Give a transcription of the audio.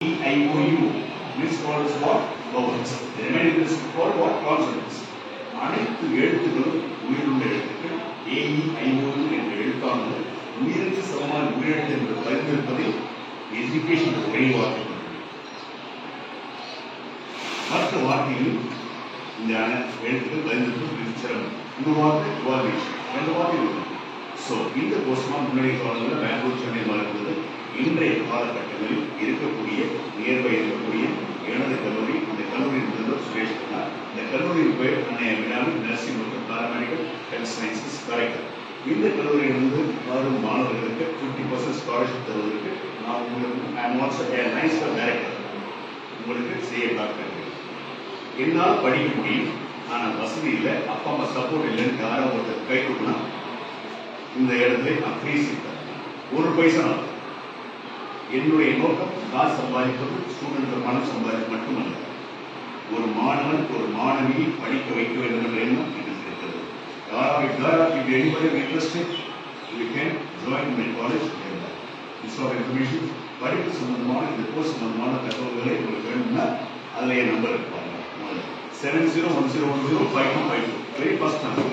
EIOU means called as what? Vowels. The remaining is called what? Consonants. அனைத்து எழுத்துக்களும் உயிருள்ள எழுத்துக்கள். AEIOU என்ற எழுத்தானது உயிருக்கு சமமான உயிரெழுத்து என்று பதிந்திருப்பதை எஜுகேஷன் ஒரே வார்த்தை. மற்ற வார்த்தைகளில் இந்த எழுத்துக்கள் பதிந்திருப்பது சிரமம். இந்த வார்த்தை evaluation. ரெண்டு வார்த்தை இருக்கு. ஸோ இந்த கோர்ஸ்மா முன்னாடி காலங்களில் பெங்களூர் சென்னை இருந்தது. இன்றைய காலகட்டங்களில் இருக்கக்கூடிய நியர்பை இருக்கக்கூடிய எனது கல்லூரி, அந்த கல்லூரி இருந்தது சுரேஷ் குமார். இந்த கல்லூரியின் பேர் விடாமல் நர்சிங் மற்றும் பாராமெடிக்கல் ஹெல்த் சயின்சஸ் கரெக்டர். இந்த கல்லூரியிலிருந்து வரும் மாணவர்களுக்கு 50% ஸ்காலர்ஷிப் தருவதற்கு நான் உங்களுக்கு டைரக்டர் உங்களுக்கு செய்ய பார்க்கிறேன். என்னால் படிக்க முடியும், ஆனால் வசதி இல்லை, அப்பா அம்மா சப்போர்ட் இல்லைன்னு யாராவது ஒருத்தர் கை கொடுக்கனா இந்த இடத்துல நான் ஃபீஸ் ஒரு பைசா. என்னுடைய நோக்கம் நான் சம்பாதிப்பது ஸ்டூடெண்ட் பணம் சம்பாதிப்பது மட்டுமல்ல, ஒரு மாணவன் ஒரு மாணவியை படிக்க வைக்க வேண்டும் என்ற எண்ணம் எனக்கு இருக்கிறது. படிப்பு சம்பந்தமான இந்த கோர்ஸ் சம்பந்தமான தகவல்களை உங்களுக்கு வேணும்னா அதில் என் நம்பர் இருப்பாங்க. 7010105252 வெரி ஃபர்ஸ்ட் நம்பர்.